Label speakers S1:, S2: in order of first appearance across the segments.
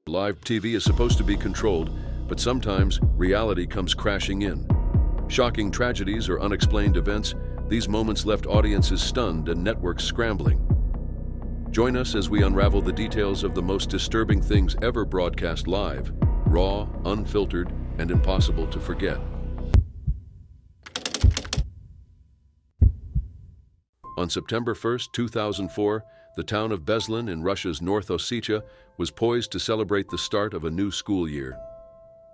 S1: Live TV is supposed to be controlled, but sometimes reality comes crashing in. Shocking tragedies or unexplained events, these moments left audiences stunned and networks scrambling. Join us as we unravel the details of the most disturbing things ever broadcast live, raw, unfiltered, and impossible to forget. On September 1, 2004, the town of Beslan in Russia's North Ossetia was poised to celebrate the start of a new school year.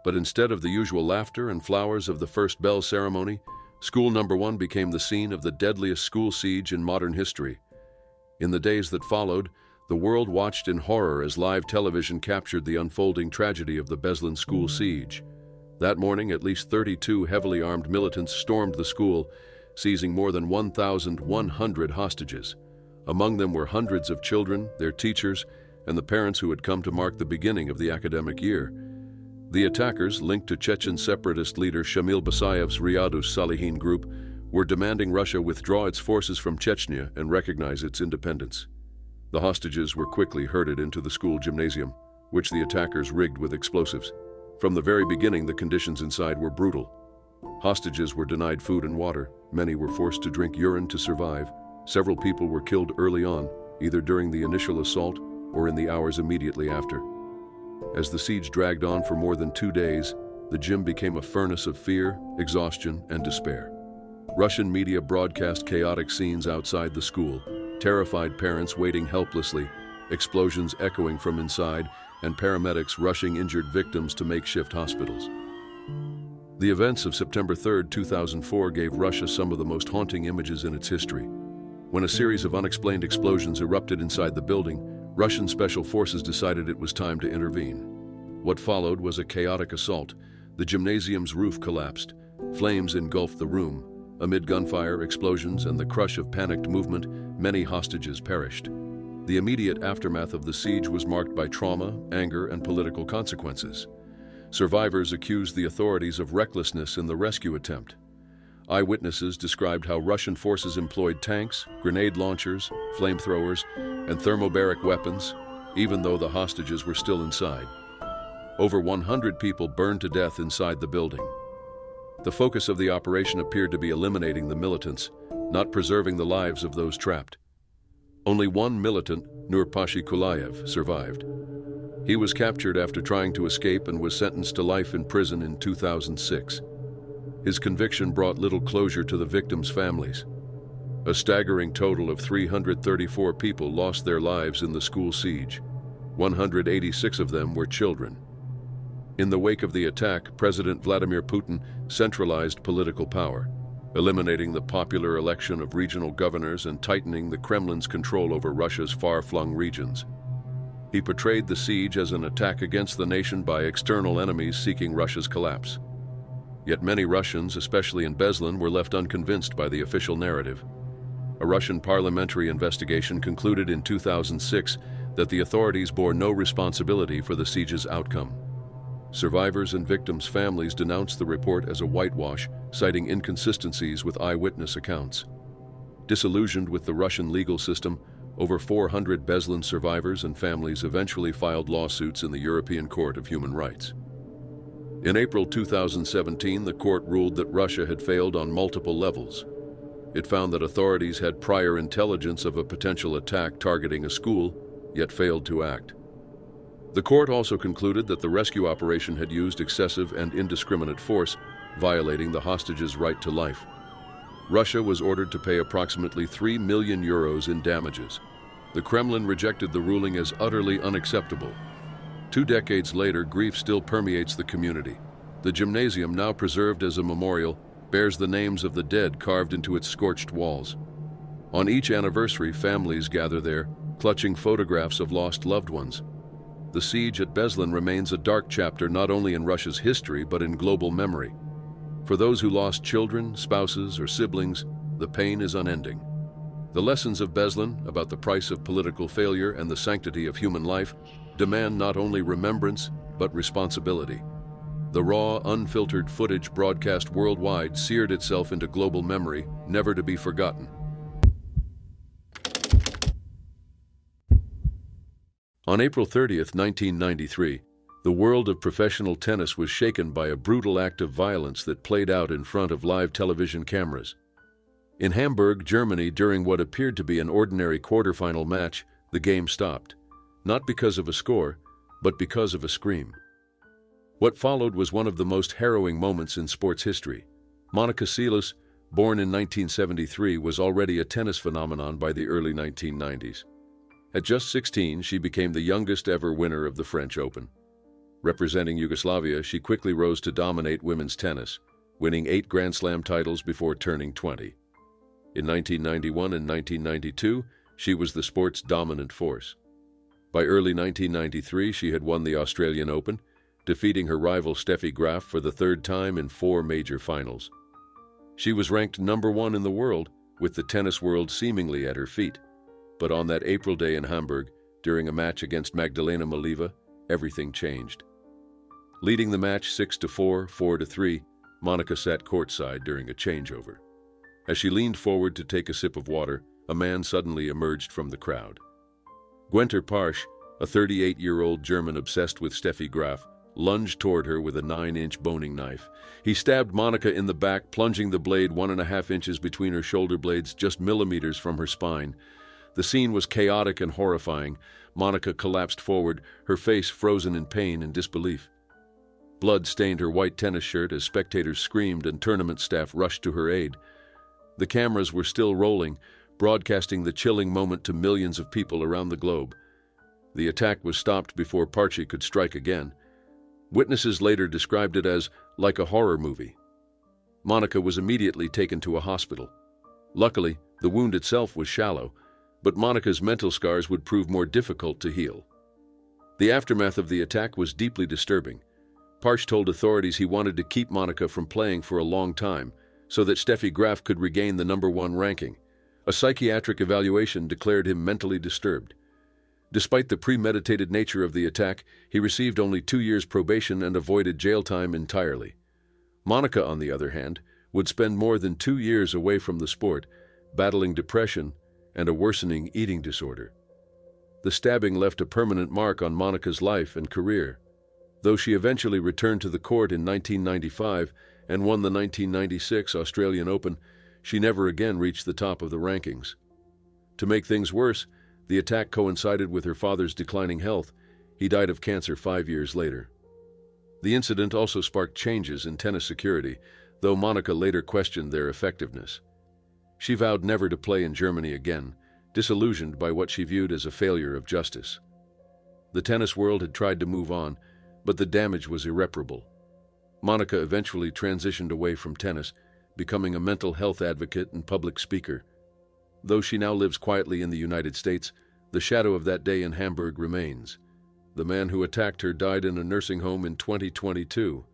S1: But instead of the usual laughter and flowers of the first bell ceremony, school number 1 became the scene of the deadliest school siege in modern history. In the days that followed, the world watched in horror as live television captured the unfolding tragedy of the Beslan school siege. That morning, at least 32 heavily armed militants stormed the school, seizing more than 1,100 hostages. Among them were hundreds of children, their teachers, and the parents who had come to mark the beginning of the academic year. The attackers, linked to Chechen separatist leader Shamil Basayev's Riyadus Salihin group, were demanding Russia withdraw its forces from Chechnya and recognize its independence. The hostages were quickly herded into the school gymnasium, which the attackers rigged with explosives. From the very beginning, the conditions inside were brutal. Hostages were denied food and water. Many were forced to drink urine to survive. Several people were killed early on, either during the initial assault or in the hours immediately after. As the siege dragged on for more than 2 days, the gym became a furnace of fear, exhaustion, and despair. Russian media broadcast chaotic scenes outside the school, terrified parents waiting helplessly, explosions echoing from inside, and paramedics rushing injured victims to makeshift hospitals. The events of September 3, 2004 gave Russia some of the most haunting images in its history. When a series of unexplained explosions erupted inside the building, Russian special forces decided it was time to intervene. What followed was a chaotic assault. The gymnasium's roof collapsed. Flames engulfed the room. Amid gunfire, explosions, and the crush of panicked movement, many hostages perished. The immediate aftermath of the siege was marked by trauma, anger, and political consequences. Survivors accused the authorities of recklessness in the rescue attempt. Eyewitnesses described how Russian forces employed tanks, grenade launchers, flamethrowers, and thermobaric weapons, even though the hostages were still inside. Over 100 people burned to death inside the building. The focus of the operation appeared to be eliminating the militants, not preserving the lives of those trapped. Only one militant, Nurpashi Kulayev, survived. He was captured after trying to escape and was sentenced to life in prison in 2006. His conviction brought little closure to the victims' families. A staggering total of 334 people lost their lives in the school siege. 186 of them were children. In the wake of the attack, President Vladimir Putin centralized political power, eliminating the popular election of regional governors and tightening the Kremlin's control over Russia's far-flung regions. He portrayed the siege as an attack against the nation by external enemies seeking Russia's collapse. Yet many Russians, especially in Beslan, were left unconvinced by the official narrative. A Russian parliamentary investigation concluded in 2006 that the authorities bore no responsibility for the siege's outcome. Survivors and victims' families denounced the report as a whitewash, citing inconsistencies with eyewitness accounts. Disillusioned with the Russian legal system, over 400 Beslan survivors and families eventually filed lawsuits in the European Court of Human Rights. In April 2017, the court ruled that Russia had failed on multiple levels. It found that authorities had prior intelligence of a potential attack targeting a school, yet failed to act. The court also concluded that the rescue operation had used excessive and indiscriminate force, violating the hostages' right to life. Russia was ordered to pay approximately 3 million euros in damages. The Kremlin rejected the ruling as utterly unacceptable. 2 decades later, grief still permeates the community. The gymnasium, now preserved as a memorial, bears the names of the dead carved into its scorched walls. On each anniversary, families gather there, clutching photographs of lost loved ones. The siege at Beslan remains a dark chapter not only in Russia's history but in global memory. For those who lost children, spouses, or siblings, the pain is unending. The lessons of Beslan about the price of political failure and the sanctity of human life demand not only remembrance but responsibility. The raw, unfiltered footage broadcast worldwide seared itself into global memory, never to be forgotten. On April 30th, 1993, the world of professional tennis was shaken by a brutal act of violence that played out in front of live television cameras. In Hamburg, Germany, during what appeared to be an ordinary quarterfinal match, the game stopped, not because of a score, but because of a scream. What followed was one of the most harrowing moments in sports history. Monica Seles, born in 1973, was already a tennis phenomenon by the early 1990s. At just 16, she became the youngest ever winner of the French Open. Representing Yugoslavia, she quickly rose to dominate women's tennis, winning 8 Grand Slam titles before turning 20. In 1991 and 1992, she was the sport's dominant force. By early 1993, she had won the Australian Open, defeating her rival Steffi Graf for the 3rd time in 4 major finals. She was ranked number 1 in the world, with the tennis world seemingly at her feet. But on that April day in Hamburg, during a match against Magdalena Maliva, everything changed. Leading the match 6-4, 4-3, Monica sat courtside during a changeover. As she leaned forward to take a sip of water, a man suddenly emerged from the crowd. Günther Parsch, a 38-year-old German obsessed with Steffi Graf, lunged toward her with a 9-inch boning knife. He stabbed Monica in the back, plunging the blade 1.5 inches between her shoulder blades, just millimeters from her spine. The scene was chaotic and horrifying. Monica collapsed forward, her face frozen in pain and disbelief. Blood stained her white tennis shirt as spectators screamed and tournament staff rushed to her aid. The cameras were still rolling, broadcasting the chilling moment to millions of people around the globe. The attack was stopped before Parsch could strike again. Witnesses later described it as like a horror movie. Monica was immediately taken to a hospital. Luckily, the wound itself was shallow, but Monica's mental scars would prove more difficult to heal. The aftermath of the attack was deeply disturbing. Parsch told authorities he wanted to keep Monica from playing for a long time so that Steffi Graf could regain the number 1 ranking. A psychiatric evaluation declared him mentally disturbed. Despite the premeditated nature of the attack, he received only 2 years probation and avoided jail time entirely. Monica, on the other hand, would spend more than 2 years away from the sport, battling depression and a worsening eating disorder. The stabbing left a permanent mark on Monica's life and career. Though she eventually returned to the court in 1995 and won the 1996 Australian Open, she never again reached the top of the rankings. To make things worse, the attack coincided with her father's declining health. He died of cancer 5 years later. The incident also sparked changes in tennis security, though Monica later questioned their effectiveness. She vowed never to play in Germany again, disillusioned by what she viewed as a failure of justice. The tennis world had tried to move on, but the damage was irreparable. Monica eventually transitioned away from tennis, becoming a mental health advocate and public speaker. Though she now lives quietly in the United States, the shadow of that day in Hamburg remains. The man who attacked her died in a nursing home in 2022.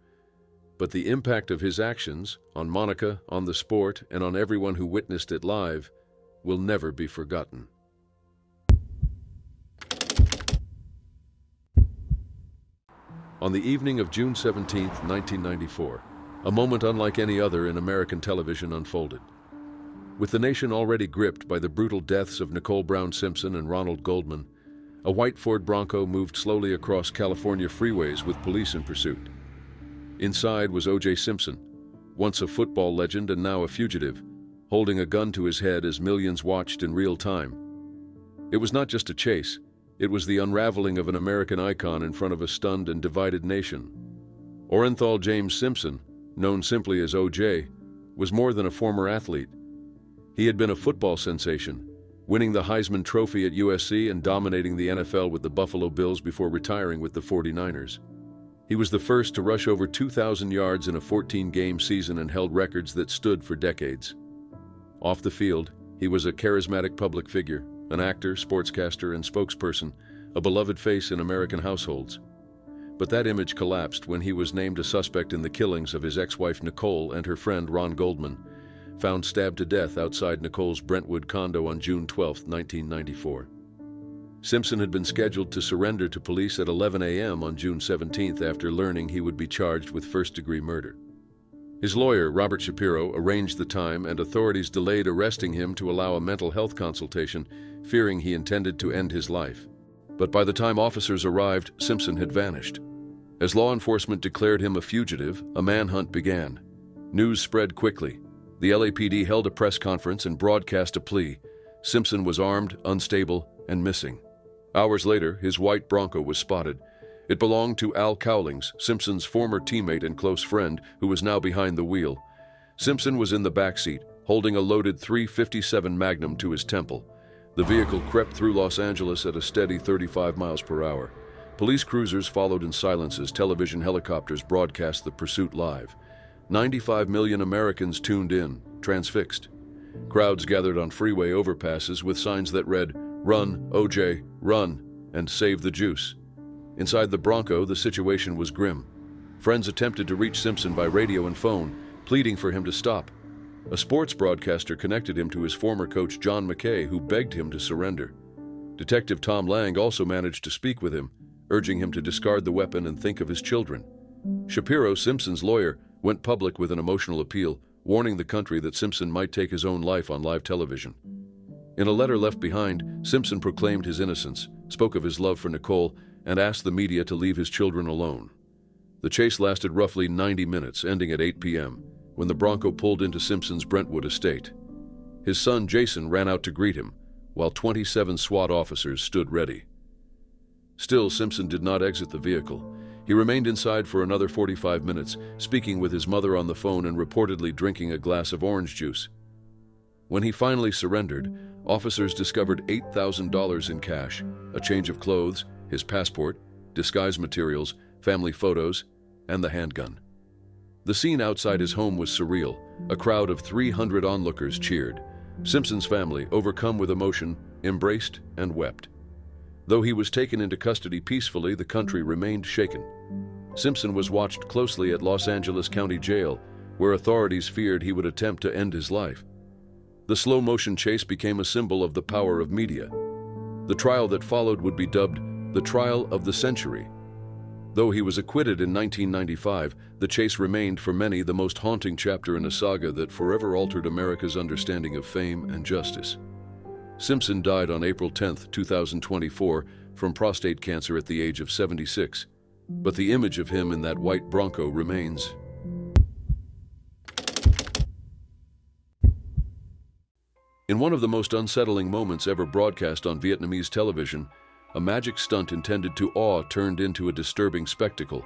S1: But the impact of his actions on Monica, on the sport, and on everyone who witnessed it live will never be forgotten. On the evening of June 17, 1994, a moment unlike any other in American television unfolded. With the nation already gripped by the brutal deaths of Nicole Brown Simpson and Ronald Goldman, a white Ford Bronco moved slowly across California freeways with police in pursuit. Inside was O.J. Simpson, once a football legend and now a fugitive, holding a gun to his head as millions watched in real time. It was not just a chase. It was the unraveling of an American icon in front of a stunned and divided nation. Orenthal James Simpson, known simply as O.J., was more than a former athlete. He had been a football sensation, winning the Heisman Trophy at USC and dominating the NFL with the Buffalo Bills before retiring with the 49ers. He was the first to rush over 2,000 yards in a 14-game season and held records that stood for decades. Off the field, he was a charismatic public figure, an actor, sportscaster, and spokesperson, a beloved face in American households. But that image collapsed when he was named a suspect in the killings of his ex-wife Nicole and her friend Ron Goldman, found stabbed to death outside Nicole's Brentwood condo on June 12, 1994. Simpson had been scheduled to surrender to police at 11 a.m. on June 17 after learning he would be charged with first-degree murder. His lawyer, Robert Shapiro, arranged the time, and authorities delayed arresting him to allow a mental health consultation, fearing he intended to end his life. But by the time officers arrived, Simpson had vanished. As law enforcement declared him a fugitive, a manhunt began. News spread quickly. The LAPD held a press conference and broadcast a plea. Simpson was armed, unstable, and missing. Hours later, his white Bronco was spotted. It belonged to Al Cowlings, Simpson's former teammate and close friend, who was now behind the wheel. Simpson was in the back seat, holding a loaded .357 Magnum to his temple. The vehicle crept through Los Angeles at a steady 35 miles per hour. Police cruisers followed in silence as television helicopters broadcast the pursuit live. 95 million Americans tuned in, transfixed. Crowds gathered on freeway overpasses with signs that read, "Run, OJ, run," and "Save the juice." Inside the Bronco, the situation was grim. Friends attempted to reach Simpson by radio and phone, pleading for him to stop. A sports broadcaster connected him to his former coach John McKay, who begged him to surrender. Detective Tom Lang also managed to speak with him, urging him to discard the weapon and think of his children. Shapiro, Simpson's lawyer, went public with an emotional appeal, warning the country that Simpson might take his own life on live television. In a letter left behind, Simpson proclaimed his innocence, spoke of his love for Nicole, and asked the media to leave his children alone. The chase lasted roughly 90 minutes, ending at 8 p.m., when the Bronco pulled into Simpson's Brentwood estate. His son Jason ran out to greet him, while 27 SWAT officers stood ready. Still, Simpson did not exit the vehicle. He remained inside for another 45 minutes, speaking with his mother on the phone and reportedly drinking a glass of orange juice. When he finally surrendered, officers discovered $8,000 in cash, a change of clothes, his passport, disguise materials, family photos, and the handgun. The scene outside his home was surreal. A crowd of 300 onlookers cheered. Simpson's family, overcome with emotion, embraced and wept. Though he was taken into custody peacefully, the country remained shaken. Simpson was watched closely at Los Angeles County Jail, where authorities feared he would attempt to end his life. The slow-motion chase became a symbol of the power of media. The trial that followed would be dubbed the trial of the century. Though he was acquitted in 1995, the chase remained for many the most haunting chapter in a saga that forever altered America's understanding of fame and justice. Simpson died on April 10, 2024, from prostate cancer at the age of 76, but the image of him in that white Bronco remains. In one of the most unsettling moments ever broadcast on Vietnamese television, a magic stunt intended to awe turned into a disturbing spectacle.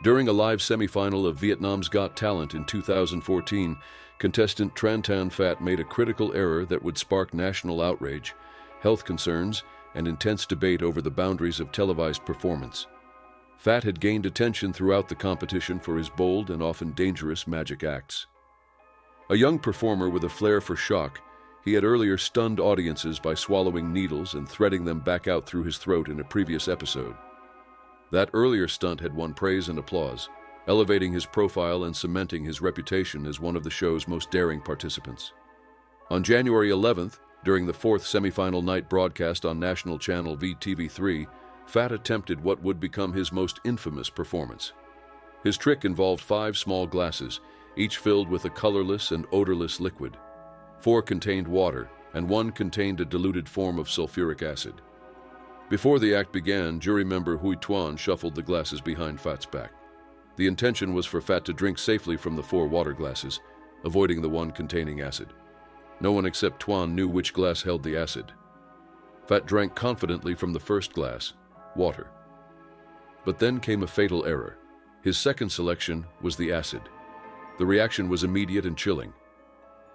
S1: During a live semifinal of Vietnam's Got Talent in 2014, contestant Tran Tan Phat made a critical error that would spark national outrage, health concerns, and intense debate over the boundaries of televised performance. Phat had gained attention throughout the competition for his bold and often dangerous magic acts. A young performer with a flair for shock, he had earlier stunned audiences by swallowing needles and threading them back out through his throat in a previous episode. That earlier stunt had won praise and applause, elevating his profile and cementing his reputation as one of the show's most daring participants. On January 11th, during the fourth semifinal night broadcast on national channel VTV3, Phat attempted what would become his most infamous performance. His trick involved 5 small glasses, each filled with a colorless and odorless liquid. 4 contained water, and 1 contained a diluted form of sulfuric acid. Before the act began, jury member Huy Tuan shuffled the glasses behind Phat's back. The intention was for Phat to drink safely from the 4 water glasses, avoiding the one containing acid. No one except Tuan knew which glass held the acid. Phat drank confidently from the first glass, water. But then came a fatal error. His second selection was the acid. The reaction was immediate and chilling.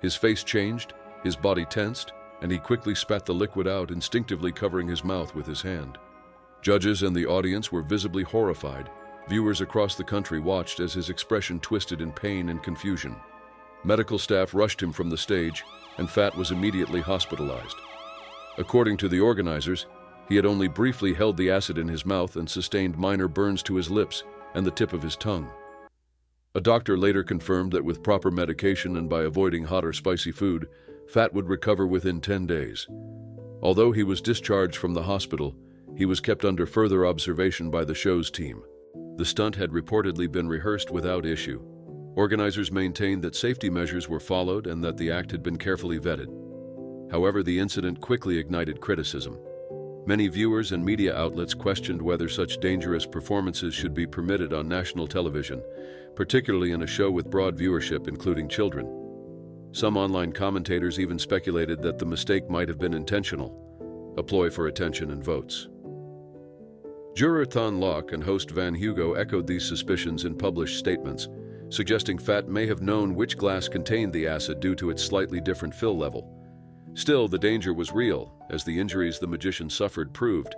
S1: His face changed, his body tensed, and he quickly spat the liquid out, instinctively covering his mouth with his hand. Judges and the audience were visibly horrified. Viewers across the country watched as his expression twisted in pain and confusion. Medical staff rushed him from the stage, and Phat was immediately hospitalized. According to the organizers, he had only briefly held the acid in his mouth and sustained minor burns to his lips and the tip of his tongue. A doctor later confirmed that with proper medication and by avoiding hot or spicy food, Phat would recover within 10 days. Although he was discharged from the hospital, he was kept under further observation by the show's team. The stunt had reportedly been rehearsed without issue. Organizers maintained that safety measures were followed and that the act had been carefully vetted. However, the incident quickly ignited criticism. Many viewers and media outlets questioned whether such dangerous performances should be permitted on national television, particularly in a show with broad viewership, including children. Some online commentators even speculated that the mistake might have been intentional, a ploy for attention and votes. Juror Thon Locke and host Van Hugo echoed these suspicions in published statements, suggesting Fat may have known which glass contained the acid due to its slightly different fill level. Still, the danger was real, as the injuries the magician suffered proved.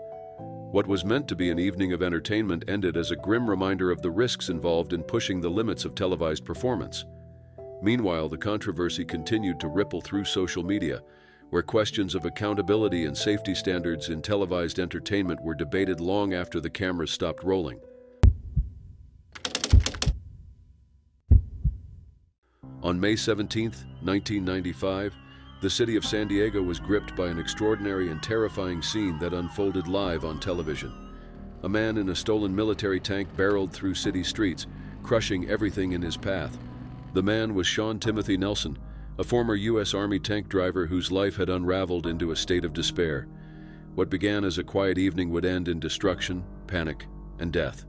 S1: What was meant to be an evening of entertainment ended as a grim reminder of the risks involved in pushing the limits of televised performance. Meanwhile, the controversy continued to ripple through social media, where questions of accountability and safety standards in televised entertainment were debated long after the cameras stopped rolling. On May 17, 1995, the city of San Diego was gripped by an extraordinary and terrifying scene that unfolded live on television. A man in a stolen military tank barreled through city streets, crushing everything in his path. The man was Sean Timothy Nelson, a former U.S. Army tank driver whose life had unraveled into a state of despair. What began as a quiet evening would end in destruction, panic, and death.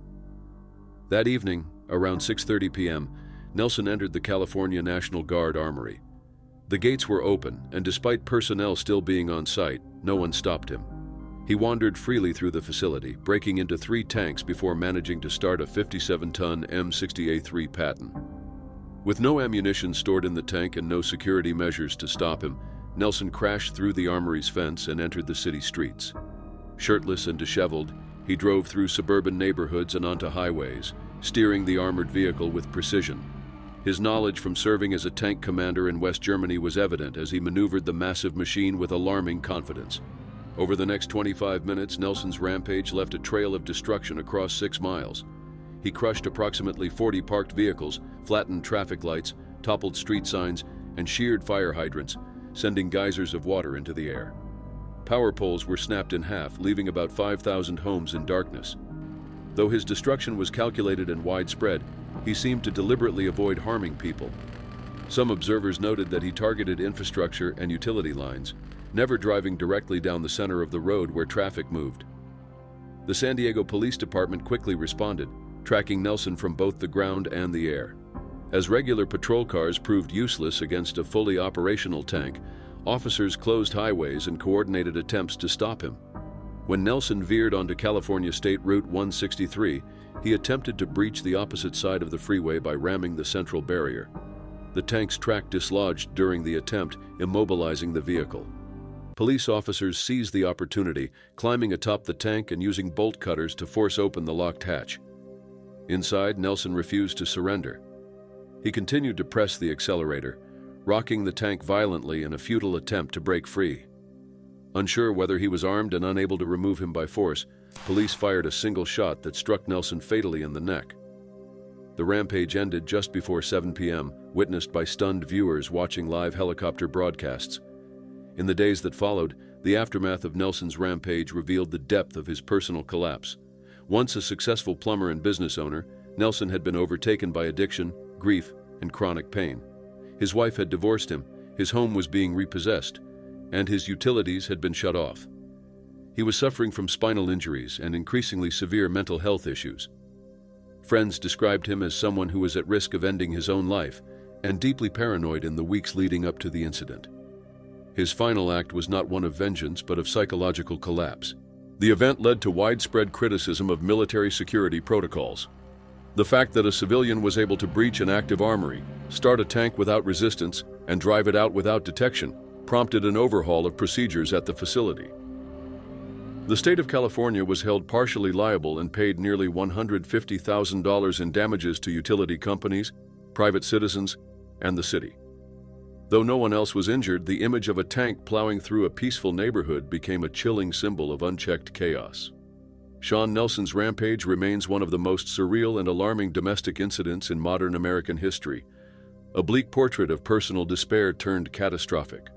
S1: That evening, around 6:30 p.m., Nelson entered the California National Guard Armory. The gates were open, and despite personnel still being on site, no one stopped him. He wandered freely through the facility, breaking into 3 tanks before managing to start a 57-ton M60A3 Patton. With no ammunition stored in the tank and no security measures to stop him, Nelson crashed through the armory's fence and entered the city streets. Shirtless and disheveled, he drove through suburban neighborhoods and onto highways, steering the armored vehicle with precision. His knowledge from serving as a tank commander in West Germany was evident as he maneuvered the massive machine with alarming confidence. Over the next 25 minutes, Nelson's rampage left a trail of destruction across 6 miles. He crushed approximately 40 parked vehicles, flattened traffic lights, toppled street signs, and sheared fire hydrants, sending geysers of water into the air. Power poles were snapped in half, leaving about 5,000 homes in darkness. Though his destruction was calculated and widespread, he seemed to deliberately avoid harming people. Some observers noted that he targeted infrastructure and utility lines, never driving directly down the center of the road where traffic moved. The San Diego Police Department quickly responded, tracking Nelson from both the ground and the air. As regular patrol cars proved useless against a fully operational tank, officers closed highways and coordinated attempts to stop him. When Nelson veered onto California State Route 163, he attempted to breach the opposite side of the freeway by ramming the central barrier. The tank's track dislodged during the attempt, immobilizing the vehicle. Police officers seized the opportunity, climbing atop the tank and using bolt cutters to force open the locked hatch. Inside, Nelson refused to surrender. He continued to press the accelerator, rocking the tank violently in a futile attempt to break free. Unsure whether he was armed and unable to remove him by force, police fired a single shot that struck Nelson fatally in the neck. The rampage ended just before 7 p.m., witnessed by stunned viewers watching live helicopter broadcasts. In the days that followed, the aftermath of Nelson's rampage revealed the depth of his personal collapse. Once a successful plumber and business owner, Nelson had been overtaken by addiction, grief, and chronic pain. His wife had divorced him, his home was being repossessed, and his utilities had been shut off. He was suffering from spinal injuries and increasingly severe mental health issues. Friends described him as someone who was at risk of ending his own life and deeply paranoid in the weeks leading up to the incident. His final act was not one of vengeance, but of psychological collapse. The event led to widespread criticism of military security protocols. The fact that a civilian was able to breach an active armory, start a tank without resistance, and drive it out without detection prompted an overhaul of procedures at the facility. The state of California was held partially liable and paid nearly $150,000 in damages to utility companies, private citizens, and the city. Though no one else was injured, the image of a tank plowing through a peaceful neighborhood became a chilling symbol of unchecked chaos. Sean Nelson's rampage remains one of the most surreal and alarming domestic incidents in modern American history, a bleak portrait of personal despair turned catastrophic.